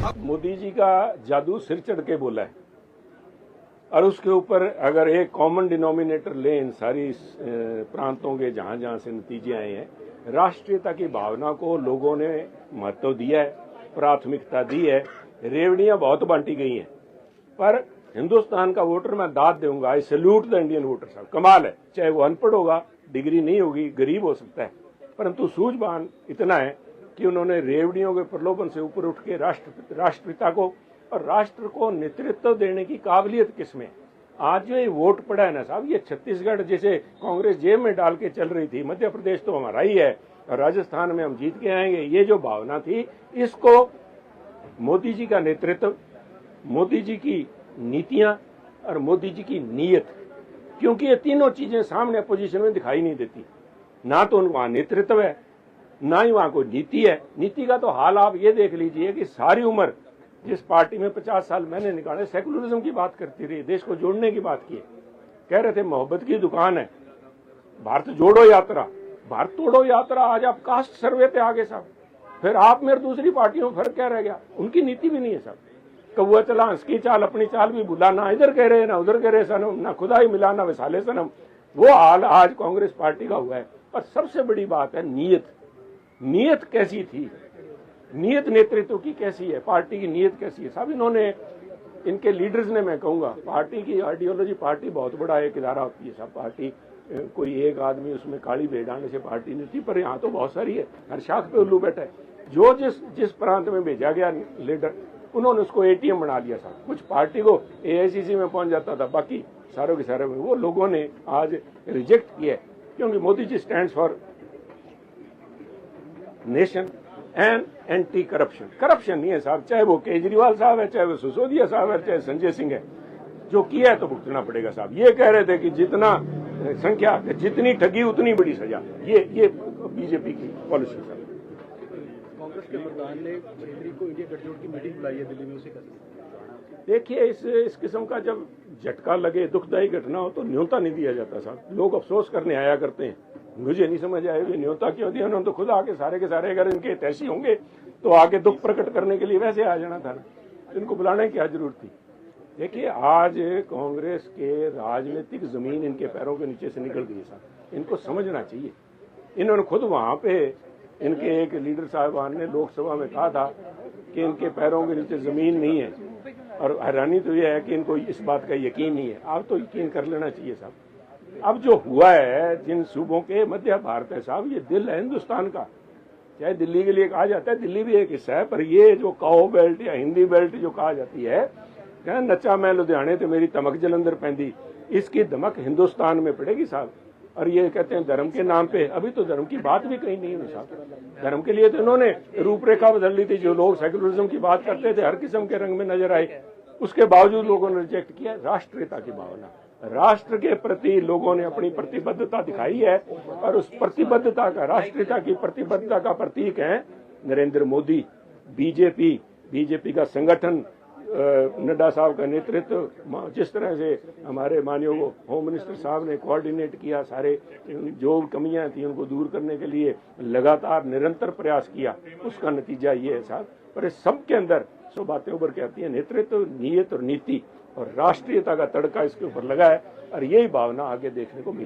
मोदी जी का जादू सिर चढ़ के बोला है और उसके ऊपर अगर एक कॉमन डिनोमिनेटर लें इन सारी प्रांतों के जहां जहां से नतीजे आए हैं, राष्ट्रीयता की भावना को लोगों ने महत्व दिया है, प्राथमिकता दी है। रेवड़ियां बहुत बांटी गई हैं, पर हिंदुस्तान का वोटर मैं दाद दूंगा, आई सैल्यूट द इंडियन वोटर साहब। कमाल है, चाहे वो अनपढ़ होगा, डिग्री नहीं होगी, गरीब हो सकता है, परंतु सूझबूझ इतना है कि उन्होंने रेवड़ियों के प्रलोभन से ऊपर उठ के राष्ट्रपिता को और राष्ट्र को नेतृत्व देने की काबिलियत किसमें। आज जो ये वोट पड़ा है ना साहब, ये छत्तीसगढ़ जिसे कांग्रेस जेब में डाल के चल रही थी, मध्य प्रदेश तो हमारा ही है और राजस्थान में हम जीत के आएंगे, ये जो भावना थी, इसको मोदी जी का नेतृत्व, मोदी जी की नीतियां और मोदी जी की नीयत, क्योंकि ये तीनों चीजें सामने अपोजिशन में दिखाई नहीं देती। ना तो वहां नेतृत्व है, ना ही वहां कोई नीति है। नीति का तो हाल आप ये देख लीजिए कि सारी उम्र जिस पार्टी में 50 साल मैंने निकाले, सेकुलरिज्म की बात करती रही, देश को जोड़ने की बात की, कह रहे थे मोहब्बत की दुकान है, भारत जोड़ो यात्रा, भारत तोड़ो यात्रा। आज आप कास्ट सर्वे पे आगे साहब, फिर आप मेरे दूसरी पार्टियों में फर्क क्या रह गया? उनकी नीति भी नहीं है साहब। कौआ चला हंस की चाल, अपनी चाल भी भुला, ना इधर कह रहे ना उधर कह रहे सनम, ना खुदा ही मिला ना वसाले सनम। वो हाल आज कांग्रेस पार्टी का हुआ है। और सबसे बड़ी बात है नीयत। नीयत कैसी थी, नीयत नेतृत्व की कैसी है, पार्टी की नीयत कैसी है साहब। इन्होंने, इनके लीडर्स ने, मैं कहूंगा, पार्टी की आइडियोलॉजी, पार्टी बहुत बड़ा एक इदारा होती है साहब। पार्टी कोई एक आदमी उसमें काली भेड़ डालने से पार्टी नहीं थी, पर यहाँ तो बहुत सारी है, हर शाख पे उल्लू बैठा है। जो जिस प्रांत में भेजा गया लीडर, उन्होंने उसको एटीएम बना लिया साहब। कुछ पार्टी को एआईसीसी में पहुंच जाता था, बाकी सारों के सारे में वो लोगों ने आज रिजेक्ट किया, क्योंकि Modi ji stands for nation and anti corruption. Corruption नहीं है साहब, चाहे वो केजरीवाल साहब है, चाहे वो सिसोदिया साहब है, चाहे संजय सिंह है, जो किया है तो भुगतना पड़ेगा साहब। ये कह रहे थे कि जितना संख्या, जितनी ठगी उतनी बड़ी सजा, ये बीजेपी की पॉलिसी साहब। कांग्रेस के प्रधान ने 6 तारीख को इंडिया गठजोड़ की मीटिंग बुलाई है दिल्ली में, उसे देखिए, इस किस्म का जब झटका लगे, दुखदायी घटना हो, तो न्योता नहीं दिया जाता साहब। लोग अफसोस करने आया करते हैं। मुझे नहीं समझ आया ये न्योता क्यों दिया। उन्होंने तो खुद आके सारे के सारे, अगर इनके तैसी होंगे तो आके दुख प्रकट करने के लिए वैसे आ जाना था ना, इनको बुलाने की क्या जरूरत थी। देखिए, आज कांग्रेस के राजनीतिक जमीन इनके पैरों के नीचे से निकल गई साहब। इनको समझना चाहिए। इन्होंने खुद वहां पे, इनके एक लीडर साहबान ने लोकसभा में कहा था कि इनके पैरों के नीचे जमीन नहीं है, और हैरानी तो यह है कि इनको इस बात का यकीन नहीं है। आप तो यकीन कर लेना चाहिए साहब। अब जो हुआ है, जिन सूबों के मध्य भारत है साहब, ये दिल है हिंदुस्तान का। चाहे दिल्ली के लिए कहा जाता है, दिल्ली भी एक हिस्सा है, पर ये जो काओ बेल्ट या हिंदी बेल्ट जो कहा जाती है, नचा मैं लुधियाने तो मेरी तमक जलंधर पैंदी, इसकी धमक हिंदुस्तान में पड़ेगी साहब। और ये कहते हैं धर्म के नाम पे, अभी तो धर्म की बात भी कहीं नहीं है साहब। धर्म के लिए तो इन्होंने रूपरेखा बदल ली थी। जो लोग सेकुलरिज्म की बात करते थे, हर किस्म के रंग में नजर आए, उसके बावजूद लोगों ने रिजेक्ट किया। राष्ट्रीयता की भावना, राष्ट्र के प्रति लोगों ने अपनी प्रतिबद्धता दिखाई है, और उस प्रतिबद्धता का, राष्ट्रीयता की प्रतिबद्धता का प्रतीक है नरेंद्र मोदी, बीजेपी का संगठन, नड्डा साहब का नेतृत्व। जिस तरह से हमारे माननीय होम मिनिस्टर साहब ने कोऑर्डिनेट किया, सारे जो कमियां थी उनको दूर करने के लिए लगातार निरंतर प्रयास किया, उसका नतीजा ये है साहब। पर इस सब के अंदर सब बातें उभर के आती है, नेतृत्व, नीयत और नीति और राष्ट्रीयता का तड़का इसके ऊपर लगा है, और यही भावना आगे देखने को मिली।